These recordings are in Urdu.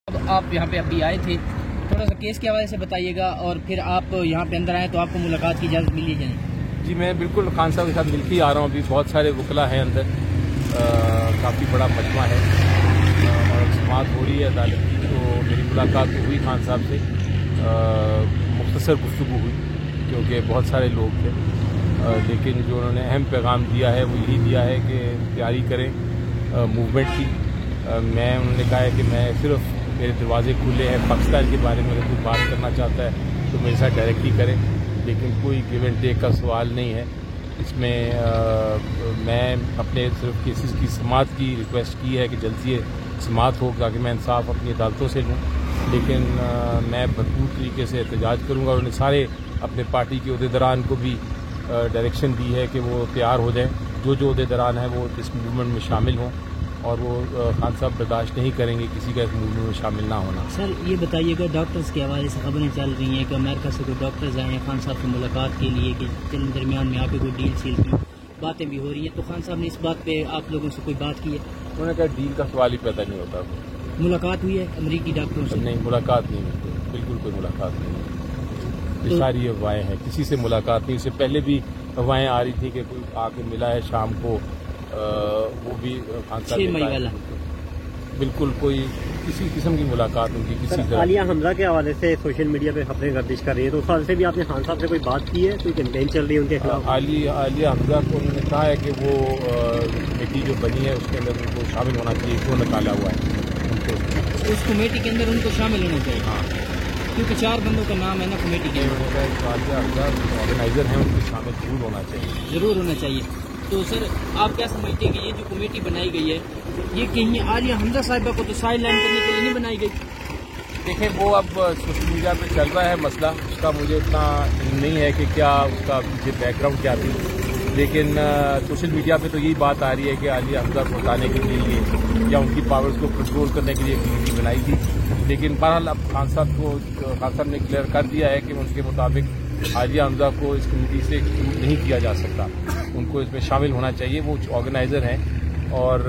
اب آپ یہاں پہ ابھی آئے تھے، تھوڑا سا کیس کے حوالے سے بتائیے گا، اور پھر آپ یہاں پہ اندر آئے تو آپ کو ملاقات کی اجازت ملی جائے؟ جی میں بالکل خان صاحب کے ساتھ مل کے ہی آ رہا ہوں. ابھی بہت سارے وکلا ہیں اندر، کافی بڑا مجمع ہے اور سماعت ہو رہی ہے عدالت کی. تو میری ملاقات ہوئی خان صاحب سے، مختصر گفتگو ہوئی کیونکہ بہت سارے لوگ تھے، لیکن جو انہوں نے اہم پیغام دیا ہے وہ یہی دیا ہے کہ تیاری کریں موومنٹ کی. انہوں نے کہا ہے کہ میں صرف میرے دروازے کھلے ہیں، پاکستان کے بارے میں اگر کوئی بات کرنا چاہتا ہے تو میرے ساتھ ڈائریکٹلی کریں، لیکن کوئی گیو اینڈ ٹیک کا سوال نہیں ہے اس میں. میں اپنے صرف کیسز کی سماعت کی ریکویسٹ کی ہے کہ جلد سے سماعت ہو تاکہ میں انصاف اپنی عدالتوں سے لوں، لیکن میں بھرپور طریقے سے احتجاج کروں گا. اور انہوں نے سارے اپنے پارٹی کے عہدیداران کو بھی ڈائریکشن دی ہے کہ وہ تیار ہو جائیں، جو عہدیداران ہیں وہ اس موومنٹ میں شامل ہوں، اور وہ خان صاحب برداشت نہیں کریں گے کسی کا اس موومنٹ میں شامل نہ ہونا. سر یہ بتائیے گا، ڈاکٹرز کے حوالے سے خبریں چل رہی ہیں کہ امریکہ سے کوئی ڈاکٹرز آئے ہیں خان صاحب سے ملاقات کے لیے، کہ درمیان میں آپ کوئی ڈیل سیل کی باتیں بھی ہو رہی ہیں، تو خان صاحب نے اس بات پہ آپ لوگوں سے کوئی بات کی ہے؟ انہوں نے کہا ڈیل کا سوال ہی پیدا نہیں ہوتا. ملاقات ہوئی ہے امریکی ڈاکٹروں سے؟ نہیں، ملاقات نہیں ہوئی، بالکل کوئی ملاقات نہیں. یہ ساری افواہیں ہیں، کسی سے ملاقات نہیں. اس سے پہلے بھی افواہیں آ رہی تھی کہ کوئی آ کے ملا ہے شام کو، وہ بھی خان صاحب نے کہا بالکل کوئی کسی قسم کی ملاقات نہیں کی. کسی طرح عالیہ حمزہ کے حوالے سے سوشل میڈیا پہ خبریں گردش کر رہی ہیں، تو اس حوالے سے بھی آپ نے خان صاحب سے کوئی بات کی ہے؟ کوئی کیمپین چل رہی ہے ان کے خلاف؟ عالیہ حمزہ کو انہوں نے کہا ہے کہ وہ کمیٹی جو بنی ہے اس کے اندر ان کو شامل ہونا چاہیے، کیوں نکالا ہوا ہے ان کو اس کمیٹی کے اندر ان کو شامل ہونا چاہیے. ہاں، کیونکہ 4 بندوں کا نام ہے نا کمیٹی کے اندر. عالیہ حمزہ آرگنائزر ہیں، ان کو شامل ضرور ہونا چاہیے. ضرور ہونا چاہیے. تو سر آپ کیا سمجھتے ہیں کہ یہ جو کمیٹی بنائی گئی ہے یہ کہیں عالیہ حمزہ صاحبہ کو تو سائڈ لائن کرنے کے لیے نہیں بنائی گئی؟ دیکھیں وہ اب سوشل میڈیا پہ چل رہا ہے مسئلہ، اس کا مجھے اتنا نہیں ہے کہ کیا اس کا پیچھے بیک گراؤنڈ کیا تھی، لیکن سوشل میڈیا پہ تو یہی بات آ رہی ہے کہ عالیہ حمزہ کو ہٹانے کے لیے یا ان کی پاورز کو کنٹرول کرنے کے لیے کمیٹی بنائی تھی. لیکن بہرحال اب خان صاحب نے کلیئر کر دیا ہے کہ ان کے مطابق عالیہ حمزہ کو اس کمیٹی سے ایکسکلوڈ نہیں کیا جا سکتا، ان کو اس میں شامل ہونا چاہیے. وہ آرگنائزر ہیں اور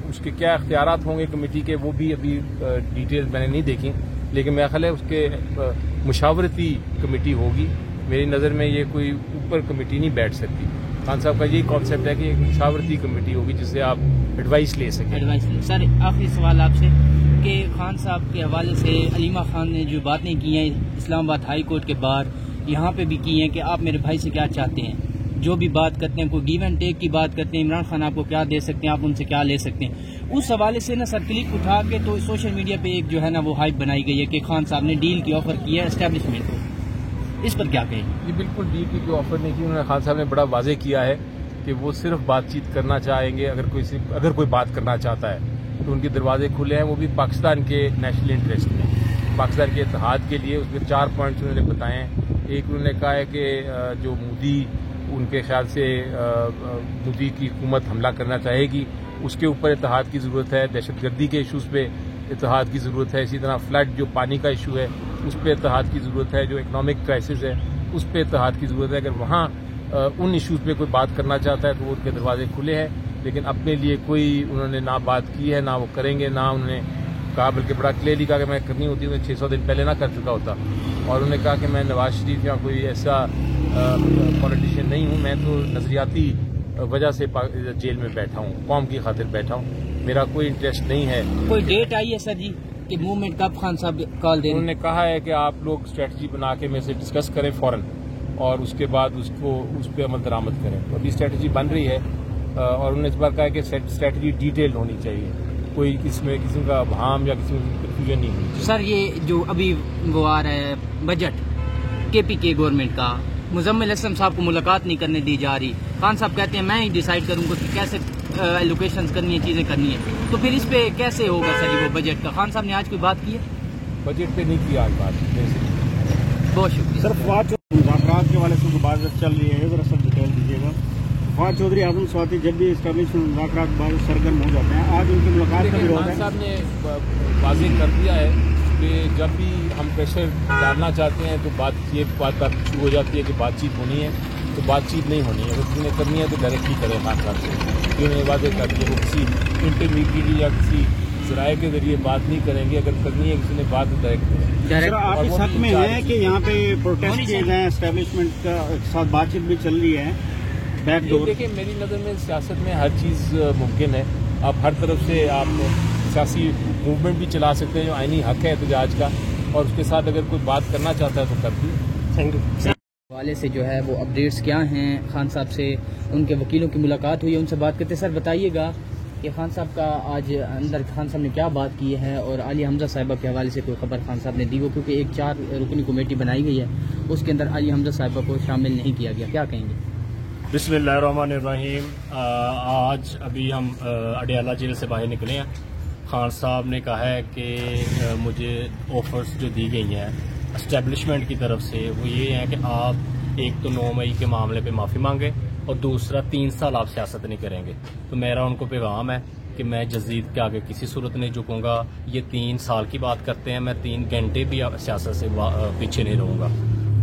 اس کے کیا اختیارات ہوں گے کمیٹی کے وہ بھی ابھی ڈیٹیل میں نے نہیں دیکھی، لیکن میرا خیال ہے اس کے مشاورتی کمیٹی ہوگی. میری نظر میں یہ کوئی اوپر کمیٹی نہیں بیٹھ سکتی. خان صاحب کا یہی کانسیپٹ ہے کہ ایک مشاورتی کمیٹی ہوگی جس سے آپ ایڈوائس لے سکیں. سر آخری سوال آپ سے کہ خان صاحب کے حوالے سے علیمہ خان نے جو باتیں کی ہیں اسلام آباد ہائی کورٹ کے باہر یہاں پہ بھی کی ہیں کہ آپ میرے بھائی سے کیا چاہتے ہیں، جو بھی بات کرتے ہیں کوئی گیو اینڈ ٹیک کی بات کرتے ہیں، عمران خان آپ کو کیا دے سکتے ہیں، آپ ان سے کیا لے سکتے ہیں، اس حوالے سے نا سر کلک اٹھا کے تو سوشل میڈیا پہ ایک جو ہے نا وہ ہائپ بنائی گئی ہے کہ خان صاحب نے ڈیل کی آفر کی ہے اسٹیبلشمنٹ کو. اس پر کیا کہیں؟ یہ بالکل ڈیل کی کوئی آفر نہیں کی. انہوں نے خان صاحب نے بڑا واضح کیا ہے کہ وہ صرف بات چیت کرنا چاہیں گے. اگر کوئی بات کرنا چاہتا ہے تو ان کے دروازے کھلے ہیں، وہ بھی پاکستان کے نیشنل انٹرسٹ میں، پاکستان کے اتحاد کے لیے. اس میں 4 پوائنٹس انہوں نے بتائے ہیں. ایک انہوں نے کہا ہے کہ جو مودی ان کے خیال سے مودی کی حکومت حملہ کرنا چاہے گی اس کے اوپر اتحاد کی ضرورت ہے. دہشت گردی کے ایشوز پہ اتحاد کی ضرورت ہے. اسی طرح فلڈ جو پانی کا ایشو ہے اس پہ اتحاد کی ضرورت ہے. جو اکنامک کرائسس ہے اس پہ اتحاد کی ضرورت ہے. اگر وہاں ان ایشوز پہ کوئی بات کرنا چاہتا ہے تو وہ ان کے دروازے کھلے ہیں. لیکن اپنے لیے کوئی انہوں نے نہ بات کی ہے، نہ وہ کریں گے، نہ انہوں نے کہا، بلکہ بڑا کلیئرلی کہا کہ میں کرنی ہوتی تو 600 دن پہلے نہ کر چکا ہوتا. اور انہوں نے کہا کہ میں نواز شریف یا کوئی ایسا پولیٹیشین نہیں ہوں، میں تو نظریاتی وجہ سے جیل میں بیٹھا ہوں، قوم کی خاطر بیٹھا ہوں، میرا کوئی انٹرسٹ نہیں ہے. کوئی ڈیٹ آئی ہے سر جی کہ موومنٹ کب خان صاحب کال دیں؟ انہوں نے کہا ہے کہ آپ لوگ اسٹریٹجی بنا کے میں سے ڈسکس کریں فوراً، اور اس کے بعد اس پہ عمل درآمد کریں. تو ابھی اسٹریٹجی بن رہی ہے، اور انہوں نے اس بار کہا کہ اسٹریٹجی ڈیٹیل ہونی چاہیے، کوئی اس میں کسی کا ابہام یا کسی میں کنفیوژن نہیں ہونی چاہیے. سر یہ جو ابھی وہ آ رہا ہے بجٹ کے پی کے گورنمنٹ کا، مزمل اسلم صاحب کو ملاقات نہیں کرنے دی جا رہی، خان صاحب کہتے ہیں میں ہی ڈیسائیڈ کروں گا کہ کیسے ایلوکیشنز کرنی ہے، چیزیں کرنی ہے، تو پھر اس پہ کیسے ہوگا سر وہ بجٹ کا؟ خان صاحب نے آج کوئی بات کی ہے؟ بجٹ پہ نہیں کیا آج بات. بہت شکریہ سر. فواد مذاکرات کے حوالے سے بات چل رہی ہے، ذرا سب ڈیٹیل دیجیے گا. فواد چودھری اعظم سواتی جب بھی اسٹیبلشمنٹ مذاکرات بعد سرگرم ہو جاتے ہیں، آج ان کی ملاقات کا بھی خان صاحب نے واضح کر دیا ہے کہ جب بھی ہم پریشر ڈالنا چاہتے ہیں تو یہ بات شروع ہو جاتی ہے کہ بات چیت ہونی ہے، تو بات چیت نہیں ہونی ہے. اگر کسی نے کرنی ہے تو ڈائریکٹلی کرے خان صاحب سے. انہوں نے واضح کر دیا وہ کسی انٹرمیڈیٹ یا کسی ذرائع کے ذریعے بات نہیں کریں گے. اگر کرنی ہے کسی نے بات ڈائریکٹ سر آپ اس حق میں ہیں کہ یہاں پہ پروٹیسٹ کیے گئے اسٹیبلشمنٹ کا ساتھ بات چیت بھی چل رہی ہے بیک ڈور؟ دیکھیں میری نظر میں سیاست میں ہر چیز ممکن ہے. آپ ہر طرف سے آپ سیاسی موومنٹ بھی چلا سکتے ہیں جو آئینی حق ہے احتجاج کا, اور اس کے ساتھ اگر کوئی بات کرنا چاہتا ہے تو کر دی. Thank you. حوالے سے جو ہے وہ اپڈیٹس کیا ہیں خان صاحب سے, ان کے وکیلوں کی ملاقات ہوئی ہے, ان سے بات کرتے. سر بتائیے گا کہ خان صاحب کا آج اندر خان صاحب نے کیا بات کی ہے, اور عالیہ حمزہ صاحبہ کے حوالے سے کوئی خبر خان صاحب نے دی ہو, کیونکہ ایک 4 رکنی کمیٹی بنائی گئی ہے, اس کے اندر عالیہ حمزہ صاحبہ کو شامل نہیں کیا گیا, کیا کہیں گے؟ بسم اللہ الرحمن الرحیم. آج ابھی ہم اڈیالہ جیل سے باہر نکلے ہیں. خان صاحب نے کہا ہے کہ مجھے آفرز جو دی گئی ہیں اسٹیبلشمنٹ کی طرف سے وہ یہ ہیں کہ آپ ایک تو 9 مئی کے معاملے پہ معافی مانگیں, اور دوسرا 3 سال آپ سیاست نہیں کریں گے. تو میرا ان کو پیغام ہے کہ میں جزید کے آگے کسی صورت نہیں جھکوں گا. یہ 3 سال کی بات کرتے ہیں, میں 3 گھنٹے بھی سیاست سے پیچھے نہیں رہوں گا.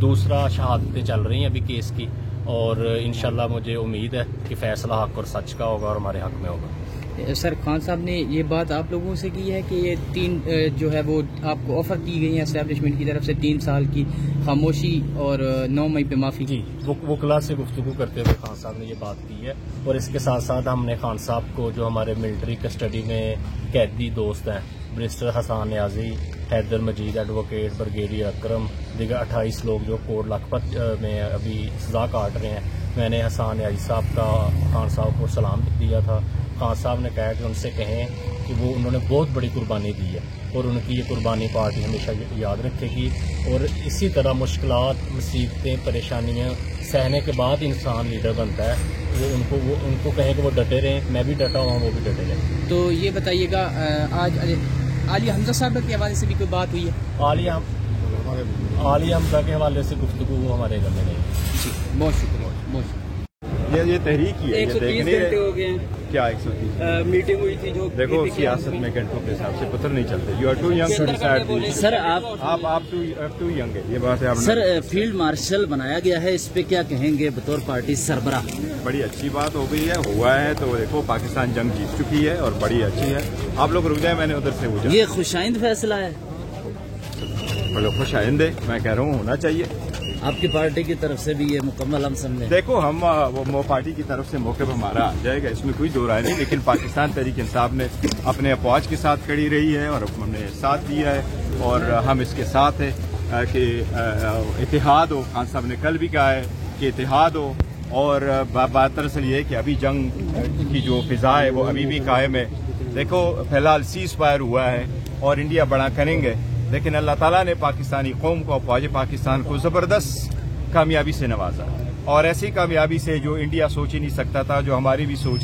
دوسرا شہادتیں چل رہی ہیں ابھی کیس کی, اور انشاءاللہ مجھے امید ہے کہ فیصلہ حق اور سچ کا ہوگا اور ہمارے حق میں ہوگا. سر خان صاحب نے یہ بات آپ لوگوں سے کی ہے کہ یہ 3 جو ہے وہ آپ کو آفر کی گئی ہیں اسٹیبلشمنٹ کی طرف سے 3 سال کی خاموشی اور 9 مئی پہ معافی؟ جی, وکلا سے گفتگو کرتے ہوئے خان صاحب نے یہ بات کی ہے. اور اس کے ساتھ ساتھ ہم نے خان صاحب کو جو ہمارے ملٹری کسٹڈی میں قیدی دوست ہیں, بیرسٹر حسان نیازی, حیدر مجید ایڈوکیٹ, بریگیڈیئر اکرم, دیگر 28 لوگ جو کوٹ لکھپت میں ابھی سزا کاٹ رہے ہیں, میں نے حسان نیازی صاحب کا خان صاحب کو سلام دیا تھا. خان صاحب نے کہا کہ ان سے کہیں کہ وہ انہوں نے بہت بڑی قربانی دی ہے, اور ان کی یہ قربانی پارٹی ہمیشہ یاد رکھے گی. اور اسی طرح مشکلات, مصیبتیں, پریشانیاں سہنے کے بعد انسان لیڈر بنتا ہے. وہ ان کو کہیں کہ وہ ڈٹے رہیں, میں بھی ڈٹا ہوں, وہ بھی ڈٹے رہیں. تو یہ بتائیے گا آج عالیہ حمزہ صاحب کے حوالے سے بھی کوئی بات ہوئی ہے؟ عالیہ حمزہ کے حوالے سے گفتگو وہ ہمارے گھر میں نہیں. جی بہت شکریہ, بہت شکریہ. یہ تحریک ہی ہے. 130 گھنٹے ہو گئے ہیں. کیا 130 میٹنگ ہوئی تھی جو دیکھو سیاست میں گھنٹوں کے حساب سے پتہ نہیں چلتے. You are too young to decide. Sir آپ ٹو ینگ ہے, یہ بات ہے. سر فیلڈ مارشل بنایا گیا ہے, اس پہ کیا کہیں گے بطور پارٹی سربراہ؟ بڑی اچھی بات ہو گئی ہے, ہوا ہے تو دیکھو پاکستان جنگ جیت چکی ہے اور بڑی اچھی ہے. آپ لوگ رک جائیں, میں نے ادھر سے ہو جائے. یہ خوشائند فیصلہ ہے, بڑے خوش آئندے میں کہہ رہا ہوں ہونا چاہیے. آپ کی پارٹی کی طرف سے بھی یہ مکمل ہم سمجھیں. دیکھو ہم وہ پارٹی کی طرف سے موقع پہ ہمارا آ جائے گا, اس میں کوئی دو رائے نہیں. لیکن پاکستان تحریک انصاف نے اپنے افواج کے ساتھ کھڑی رہی ہے اور ہم نے ساتھ دیا ہے, اور ہم اس کے ساتھ ہیں کہ اتحاد ہو. خان صاحب نے کل بھی کہا ہے کہ اتحاد ہو, اور بات دراصل یہ ہے کہ ابھی جنگ کی جو فضا ہے وہ ابھی بھی قائم ہے. دیکھو فی الحال سیز فائر ہوا ہے اور انڈیا بڑا کریں گے, لیکن اللہ تعالیٰ نے پاکستانی قوم کو, افواج پاکستان کو زبردست کامیابی سے نوازا, اور ایسی کامیابی سے جو انڈیا سوچ ہی نہیں سکتا تھا, جو ہماری بھی سوچ